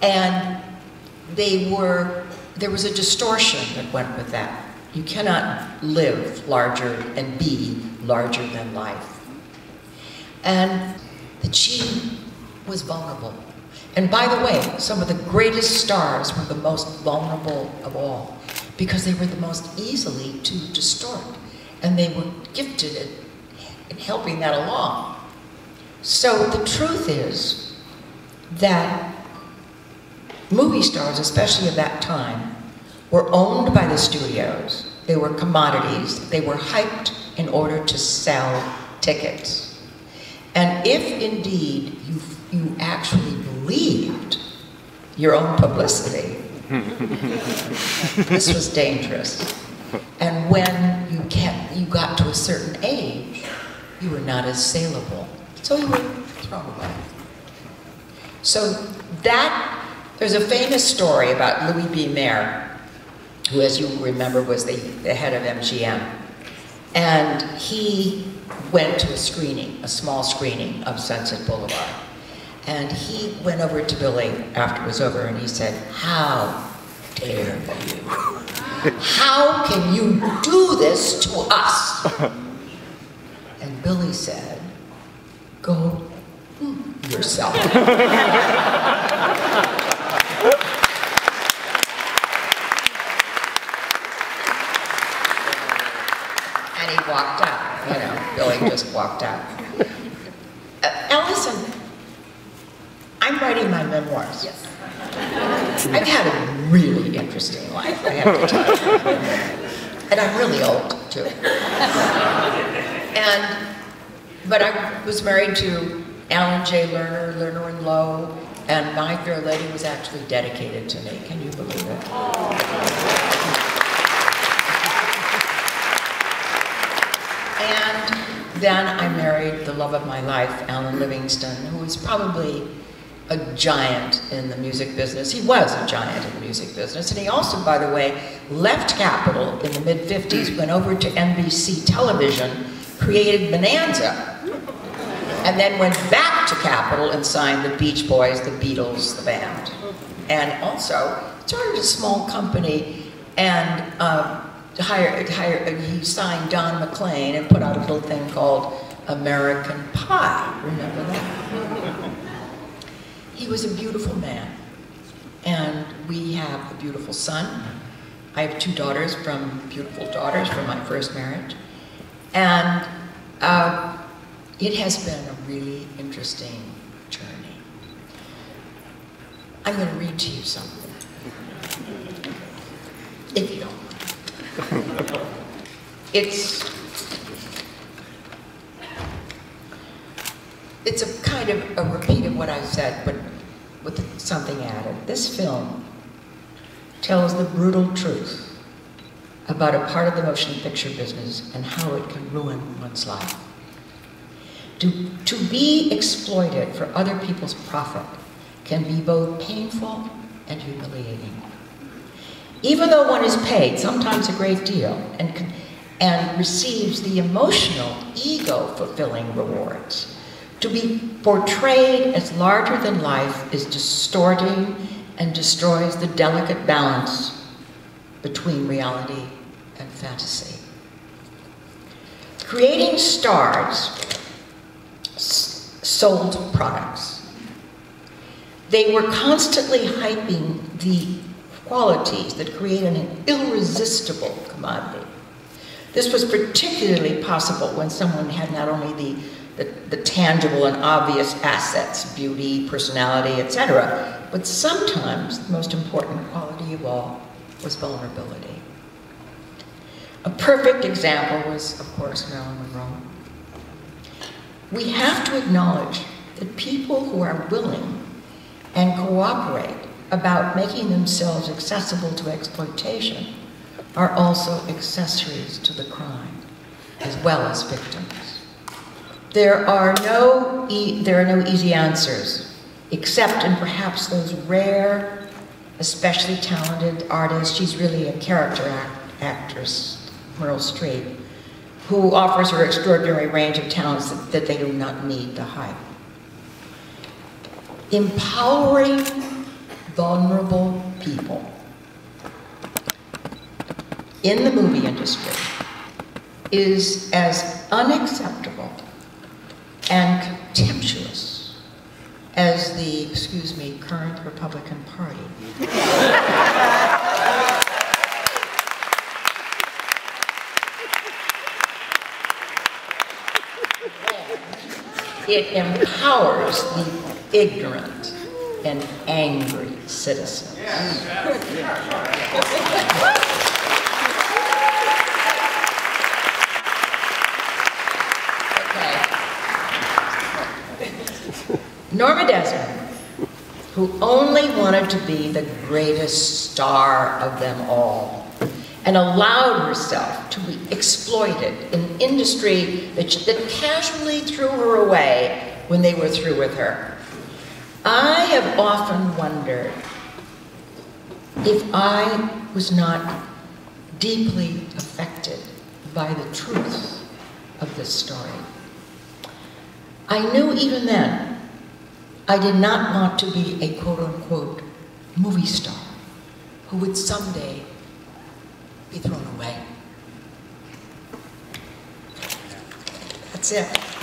And there was a distortion that went with that. You cannot live larger and be larger than life. And that she was vulnerable. And by the way, some of the greatest stars were the most vulnerable of all, because they were the most easily to distort. And they were gifted in helping that along. So the truth is that movie stars, especially of that time, were owned by the studios. They were commodities. They were hyped in order to sell tickets. And if indeed you actually believed your own publicity, this was dangerous. And when you got to a certain age, you were not as saleable. So you were thrown away. So there's a famous story about Louis B. Mayer, who, as you remember, was the head of MGM. And he went to a screening, a small screening of Sunset Boulevard. And he went over to Billy after it was over and he said, "How dare you? How can you do this to us?" And Billy said, "Go yourself." And he walked out, you know, Billy just walked out. Alison, I'm writing my memoirs. Yes. I've had a really interesting life, I have to tell you. And I'm really old, too. But I was married to Alan J. Lerner and Lowe, and My Fair Lady was actually dedicated to me. Can you believe it? And then I married the love of my life, Alan Livingston, who was probably a giant in the music business. He was a giant in the music business. And he also, by the way, left Capitol in the mid-50s, went over to NBC television, created Bonanza, and then went back to Capitol and signed the Beach Boys, the Beatles, the band. And also started a small company and he signed Don McLean and put out a little thing called American Pie. Remember that? He was a beautiful man. And we have a beautiful son. I have beautiful daughters from my first marriage. And it has been a really interesting journey. I'm going to read to you something, if you don't mind. It's a kind of a repeat of what I said, but with something added. This film tells the brutal truth about a part of the motion picture business and how it can ruin one's life. To be exploited for other people's profit can be both painful and humiliating. Even though one is paid, sometimes a great deal, and receives the emotional, ego-fulfilling rewards, to be portrayed as larger than life is distorting and destroys the delicate balance between reality and fantasy. Creating stars sold products. They were constantly hyping the qualities that create an irresistible commodity. This was particularly possible when someone had not only the tangible and obvious assets, beauty, personality, etc., but sometimes the most important quality of all was vulnerability. A perfect example was, of course, Marilyn Monroe. We have to acknowledge that people who are willing and cooperate about making themselves accessible to exploitation are also accessories to the crime, as well as victims. There are no easy answers, except in perhaps those rare, especially talented artists. She's really a character actress, Meryl Streep, who offers her extraordinary range of talents that they do not need to hype. Empowering vulnerable people in the movie industry is as unacceptable and contemptuous as the, excuse me, current Republican Party. It empowers the ignorant and angry citizens. Norma Desmond, who only wanted to be the greatest star of them all, and allowed herself to be exploited in an industry that casually threw her away when they were through with her. I have often wondered if I was not deeply affected by the truth of this story. I knew even then I did not want to be a quote-unquote movie star who would someday be thrown away. That's it.